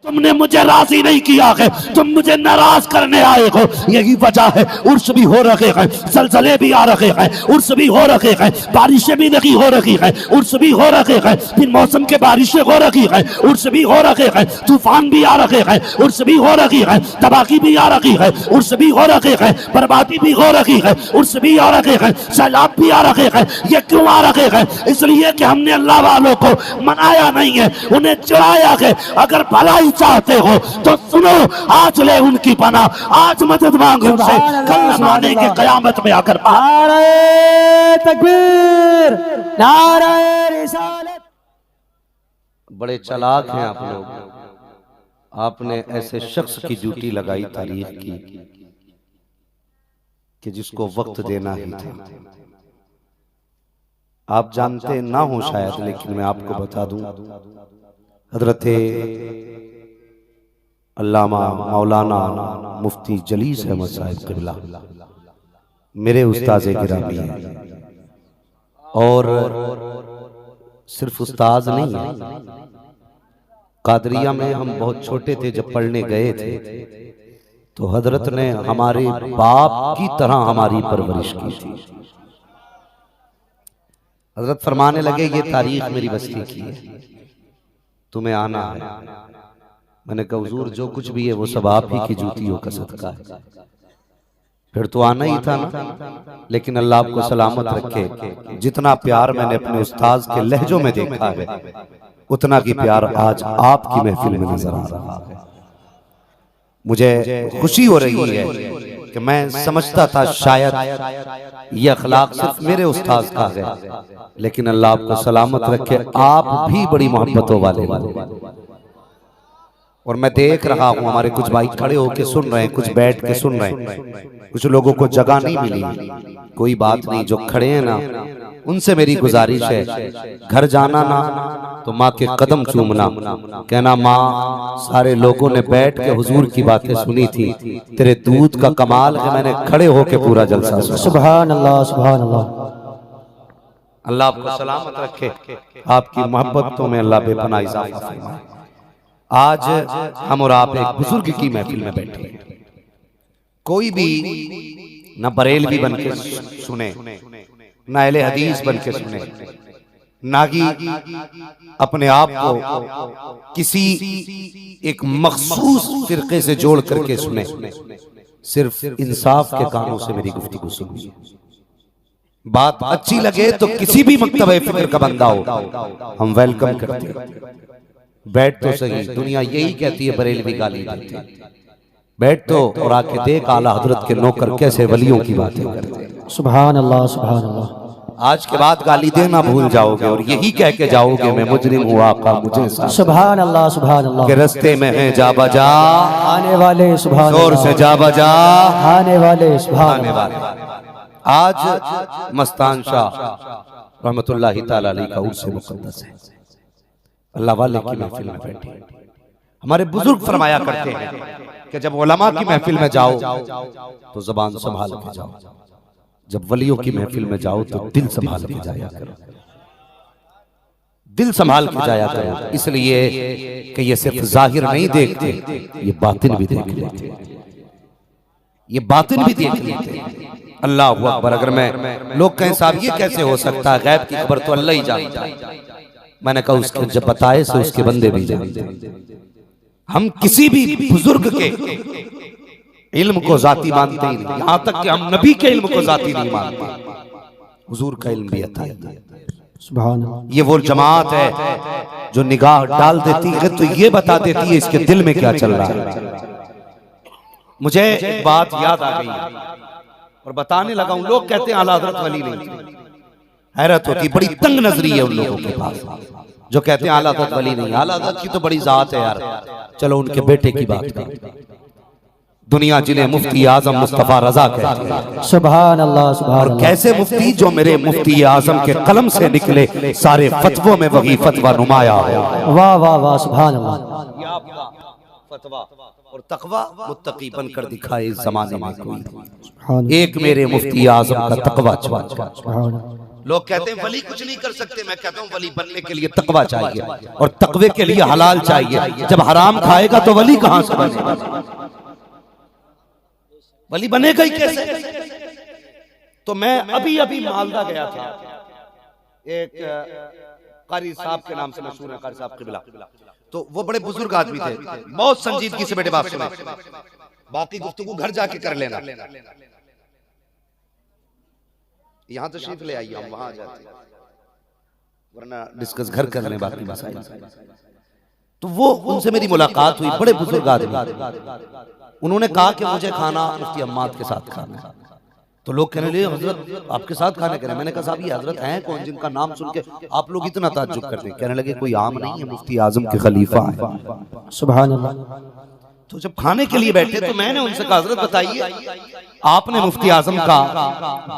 तुमने मुझे राजी नहीं किया है, तुम मुझे नाराज करने आए हो। यही वजह है उर्स भी हो रहे हैं, जलजले भी आ रहे हैं, उर्स भी हो रहे हैं, बारिशें भी नहीं हो रही हैं, उर्स भी हो रहे हैं, फिर मौसम के बारिशें हो रही हैं, उर्स भी हो रहे हैं, तूफान भी आ रहे हैं, उर्स भी हो रही है, तबाही भी आ रही है, उर्स भी हो रहे हैं, बर्बादी भी हो रही है, उर्स भी आ रहे हैं, सैलाब भी आ रहे हैं। ये क्यों आ रहे हैं? इसलिए कि हमने अल्लाह वालों को मनाया नहीं है, उन्हें चुराया है। अगर भलाई चाहते हो तो सुनो, आज ले उनकी पना, आज मदद मांगो उनसे, कल जमाने के कयामत में आकर नारे तकबीर, नारे रिसालत। बड़े चालाक हैं आप लोग। आपने ऐसे शख्स की ड्यूटी लगाई तारीख की कि जिसको वक्त देना ही था। आप जानते ना हो शायद, लेकिन मैं आपको बता दूं, हजरत अल्लामा मौलाना मुफ्ती जलीस अहमद साहिब क़िबला मेरे उस्ताद गिरामी हैं। और सिर्फ उस्ताद नहीं है, कादरिया में हम बहुत छोटे थे जब पढ़ने गए थे, तो हजरत ने हमारे बाप की तरह हमारी परवरिश की थी। हजरत फरमाने लगे, ये तारीख मेरी बस्ती की है, तुम्हें आना है। मैंने कहा हुजूर जो कुछ भी है वो सब आप ही की जूतियों का सदका है। फिर तो आना ही था ना, लेकिन अल्लाह आपको सलामत रखे। जितना प्यार मैंने अपने उस्ताद के लहजों में देखा है, उतना की प्यार आज आपकी महफिल में नजर आ रहा है। मुझे खुशी हो रही है कि मैं समझता था शायद ये अखलाक सिर्फ मेरे उस्ताद का है, लेकिन अल्लाह आपको सलामत रखे, आप भी बड़ी मोहब्बतों वाले। और मैं देख रहा हूं हमारे कुछ भाई खड़े होके सुन रहे हैं, कुछ बैठ के सुन रहे हैं, कुछ लोगों को जगह नहीं मिली। कोई बात नहीं, जो खड़े हैं ना उनसे मेरी गुजारिश है, घर जाना ना तो माँ के कदम चूमना, कहना माँ सारे लोगों ने बैठ के हुजूर की बातें सुनी थी, तेरे दूध का कमाल है, मैंने खड़े होके पूरा जलसा सुना। सुभान अल्लाह, सुभान अल्लाह। अल्लाह आपको सलामत रखे, आपकी मोहब्बतों में अल्लाह बेपनाह इजाफा फरमाए। आज हम और आप एक बुजुर्ग की महफिल में बैठे हैं। कोई भी न बरेलवी बन के सुने, न अहले हदीस बन के सुने, ना कि अपने आप को किसी एक मखसूस फिरके से जोड़ करके सुने। सिर्फ इंसाफ के कानों से मेरी गुफ्तगू सुनिए। बात अच्छी लगे तो किसी भी मकतबे फिक्र का बंदा हो हम वेलकम करते हैं। बैठ तो सही, दुनिया यही कहती है बरेलवी गाली देते हैं। बैठ तो और आके देख आला हजरत के नौकर कैसे वलियों की बातें करते हैं। सुभान अल्लाह, सुभान अल्लाह। आज के बाद गाली देना भूल जाओगे और यही कह के जाओगे मैं मुजरिम हूँ, आका मुझे सुभान अल्लाह, सुभान अल्लाह। के रस्ते में है जा बजा आने वाले, सुभान जोर से जा बजा आने वाले, सुभान आने वाले। आज मस्तान शाह रहमतुल्लाहि ताला अलैहि का उर्स मुक़द्दस है। अल्लाह वाले की महफिल में बैठे हमारे बुजुर्ग फरमाया करते हैं कि जब उलमा की महफिल में जाओ तो जबान संभाल के जाओ, जब वलियों की महफिल में जाओ तो दिल संभाल के जाया करो, दिल संभाल के जाया करो। इसलिए कि ये सिर्फ जाहिर नहीं देखते, ये बातिन भी देख लेते, ये बातिन भी देख लेते। अल्लाह अकबर। अगर मैं लोग कहें साहब ये कैसे हो सकता है, गैब की खबर तो अल्लाह ही जानता है। मैंने कहा उसके जब बताए से उसके बंदे भी जानते। हम किसी भी बुजुर्ग के इल्म को जाती मानते ही नहीं, यहां तक कि हम नबी के इल्म को जाती नहीं मानते, हुजूर का इल्म भी अता है। सुभान अल्लाह। ये वो जमात है जो निगाह डाल देती है तो ये बता देती है इसके दिल में क्या चल रहा है। मुझे एक बात याद आ गई और बताने लगा हूं। लोग कहते हैं आला हज़रत वली नहीं थे, हैरत होती, बड़ी तंग नजरी है उन लोगों के पास जो कहते हैं आला हज़रत वली नहीं। आला हज़रत की तो बड़ी जात है यार, चलो उनके बेटे की बात करें। दुनिया जिन्हें मुफ्ती आजम मुस्तफा रजा कहते हैं। सुभान अल्लाह, सुभान और कैसे मुफ्ती, जो मेरे मुफ्ती आजम के कलम से निकले, सारे फतवों में वही फतवा नुमाया हो। वाह वाह वाह, सुभान अल्लाह। ये आपका फतवा और तकवा मुत्तकी बनकर दिखाए इस जमाने में कोई। एक मेरे मुफ्ती आजम का तकवा छुआ। लोग कहते हैं वली कुछ नहीं कर सकते, मैं कहता हूं वली बनने के लिए तकवा चाहिए और तकवे के लिए हलाल चाहिए। जब हराम खाएगा तो वली कहां से बनेगा? वली बनेगा ही कैसे? तो मैं अभी अभी मालदा गया था, एक कारी साहब के नाम से मशहूर है, कारी साहब किबला। तो वो बड़े बुजुर्ग आदमी थे, बहुत संजीदगी से बेटे बात सुना, बाकी गुफ्तगू घर जाके कर लेना, यहां तशरीफ ले आइए, हम वहां जाते वरना डिस्कस घर कर लें बाकी मसाइल। तो वो उनसे मेरी मुलाकात हुई, बड़े बुजुर्ग आदमी। उन्होंने कहा कि मुझे खाना मुफ्ती अम्माद के साथ खाना है। तो लोग कहने लगे हजरत आपके साथ खाने करें। मैंने कहा साहब ये हजरत हैं कौन जिनका नाम सुन के आप लोग इतना ताज्जुब करते हैं? कहने लगे कोई आम नहीं है, मुफ्ती आजम के खलीफा है। सुभान अल्लाह। तो जब खाने के लिए बैठे तो मैंने उनसे कहा हजरत बताइए आपने मुफ्ती आजम का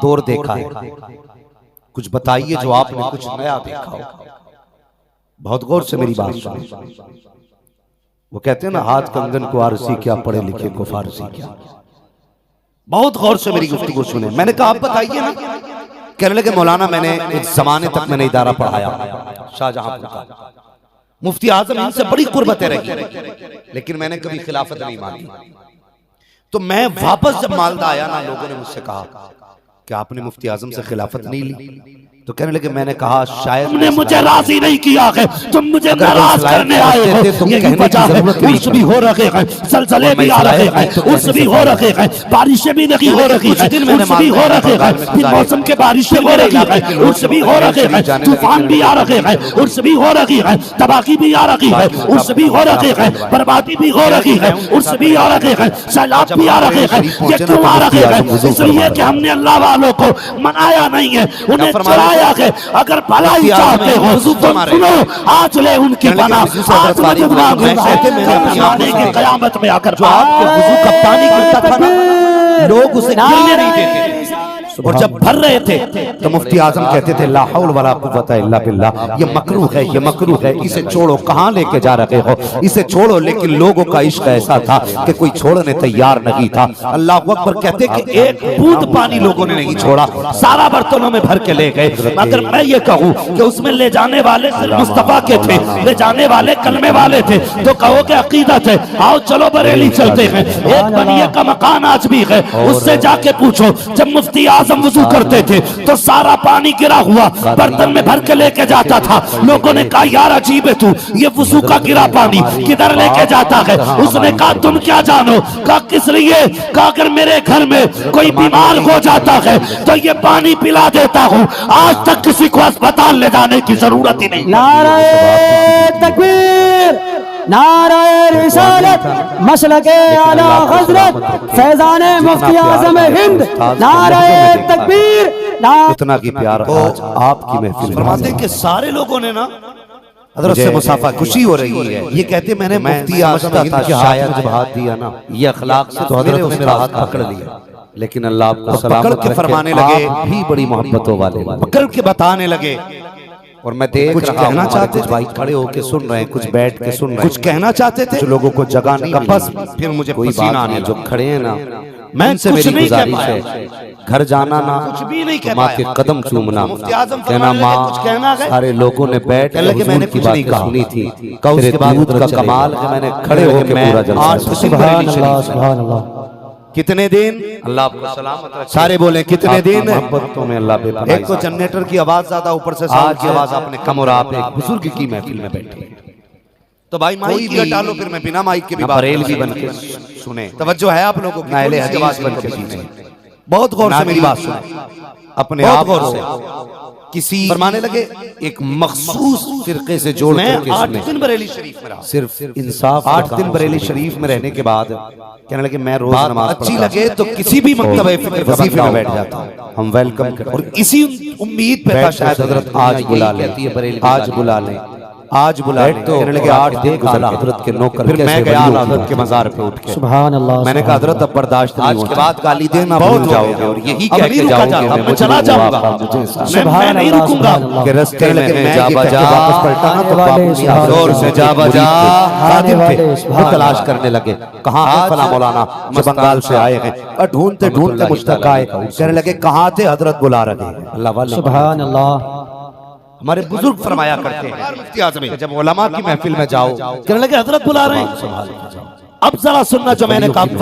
दौर देखा है, कुछ बताइए जो आपने कुछ नया देखा हो। बहुत गौर से मेरी बात सुनिए। वो कहते हैं ना हाथ कंगन को आरसी क्या, पढ़े लिखे को फारसी क्या। बहुत गौर से मेरी गुफ्तगू सुने। मैंने कहा आप बताइए ना। कहने लगे मौलाना मैंने एक जमाने तक मैंने इदारा पढ़ाया शाहजहांपुर का, मुफ्ती आजम इनसे बड़ी कुर्बतें रही, लेकिन मैंने कभी खिलाफत नहीं मांगी। तो मैं वापस जब मालदा आया ना, लोगों ने मुझसे कहा कि आपने मुफ्ती आजम से खिलाफत नहीं ली। तो कहने लगे मैंने कहा शायद तुमने मुझे राजी नहीं किया है, तुम मुझे नाराज करने आए हो, यही वजह है। उर्स भी हो रखे हैं, जलजले भी आ रहे हैं, उर्स भी हो रखे हैं, बारिशें भी नहीं हो रखी है, उर्स भी हो रखे हैं, फिर मौसम के बारिशें हो रही है, उर्स भी हो रखे हैं, तूफान भी आ रखे हैं, उर्स भी हो रखी है, तबाही भी आ रखी है, उर्स भी हो रखे हैं, बर्बादी भी हो रखी है, उर्स भी आ रखे हैं, सैलाब भी आ रखे हैं। ये क्यों आ रखे हैं? इसलिए कि हमने अल्लाह वालों को मनाया नहीं है, उन्हें चुराया है। अगर भलाई चाहते हो तो सुनो, आज ले उनकी बना, आज मदद मांगो। कयामत में आकर जो आपके वुजू का पानी गिरता था ना, लोग उसे गिरने नहीं देते थे। और जब भर रहे थे तो मुफ्ती आजम कहते थे ला हौल वला कुव्वता इल्ला बिल्लाह, ये मकरूह है, ये मकरूह है, इसे छोड़ो। कहाँ लेके जा रहे हो? इसे छोड़ो। लेकिन लोगों का इश्क ऐसा था कि कोई छोड़ने तैयार नहीं था। अल्लाह अकबर कहते कि एक बूंद पानी लोगों ने नहीं छोड़ा, सारा बर्तनों में भर के ले गए। अगर मैं ये कहूँ कि उसमें ले जाने वाले मुस्तफा के थे, ले जाने वाले कलमे वाले थे, तो कहो कि अकीदत है, आओ चलो बरेली चलते हैं। एक बनिए का मकान आज भी है, उससे जाके पूछो जब मुफ्ती आजम वुजू करते थे तो सारा पानी गिरा हुआ बर्तन में भर के लेके जाता था। लोगों ने कहा यार अजीब है तू, ये वुजू का गिरा पानी किधर लेके जाता है? उसने कहा तुम क्या जानो? कहा किस लिए? कहा अगर मेरे घर में कोई बीमार हो जाता है तो ये पानी पिला देता हूँ। आज तक किसी को अस्पताल ले जाने की जरूरत ही नहीं। नाराए तकबीर, नाराए रिसालत, मसलके आला हजरत फैजाने मुफ्ती आजम हिंद, नाराए तकबीर। इतना की प्यार आज आपकी महफिल फरमाते कि सारे लोगों ने ना हजरत से मुसाफा, खुशी हो रही है। ये कहते मैंने मुफ्ती आजम हिंद के शायर जब हाथ दिया ना, ये अखलाक से तो हजरत ने मेरा हाथ पकड़ लिया। लेकिन अल्लाह आपको सलामत रखे, फरमाने लगे भी बड़ी मोहब्बतों वाले, पकड़ के बताने लगे। और मैं देख कुछ कहना चाहते थे, भाई खड़े होके सुन रहे हैं, कुछ बैठ के सुन रहे हैं, कुछ कहना चाहते थे, लोगों को जगह नहीं बस। फिर मुझे कोई पसीना आने, जो खड़े हैं ना, मैं इनसे मेरी गुजारिश है घर जाना ना, कुछ भी नहीं कहना, माँ के कदम चूमना, कहना माँ। सारे लोगों ने बैठ के मैंने कुछ नहीं सुनी थी, उसके बाद का कमाल है मैंने खड़े होके मैं कितने दिन अल्लाह आपको सलामत रखे। सारे बोले कितने दिन मोहब्बतों में अल्लाह पे। एक तो जनरेटर की आवाज ज्यादा, ऊपर से साउंड की आवाज आपने कम, और आप एक बुजुर्ग की महफिल में बैठे। तो भाई माइक की हटा लो, फिर मैं बिना माइक के भी बरेल भी बन के सुने। तवज्जो है आप लोगों की? नाइले हदीस बन के सुने। बहुत गौर से मेरी बात सुने, अपने आप गौर से। किसी फरमाने लगे एक मखसूस फिरके से जोड़ करके 8 दिन बरेली शरीफ में रहा, सिर्फ इंसाफ। 8 दिन बरेली शरीफ में रहने के बाद कहने लगे मैं रोज नमाज अच्छी लगे तो किसी भी मकतब वजीफे में बैठ जाता हूँ, हम वेलकम करते। और इसी उम्मीद पे था शायद हजरत आज बुला ले, आज बुला ले। आज बुलाए तो कहने लगे 8 दिन गुजरा हजरत के नौकर, फिर मैं गया हजरत के मज़ार पे उठ के, सुभान अल्लाह। मैंने कहा हजरत अब बर्दाश्त नहीं होता, आज के बाद गाली देना भूल जाओगे और यही कह के जाओगे मैं चला जाऊंगा, मैं नहीं रुकूंगा। कि रास्ते में जा बजा वापस पलटा ना तो बापू जोर से जा बजा खादिम थे, वो तलाश करने लगे कहाँ है फला मौलाना जो बंगाल से आए हैं, और ढूंढते ढूंढते मुझ तक आए, कहने लगे कहाँ थे, हजरत बुला रहे हैं। अल्लाह वाले सुभान अल्लाह। हमारे बुजुर्ग फरमाया करते हैं मुफ्ती आज़म कि जब उलमा की महफिल में जाओ, कहने लगे हजरत बुला रहे हैं। अब जरा सुनना जो मैंने कहा।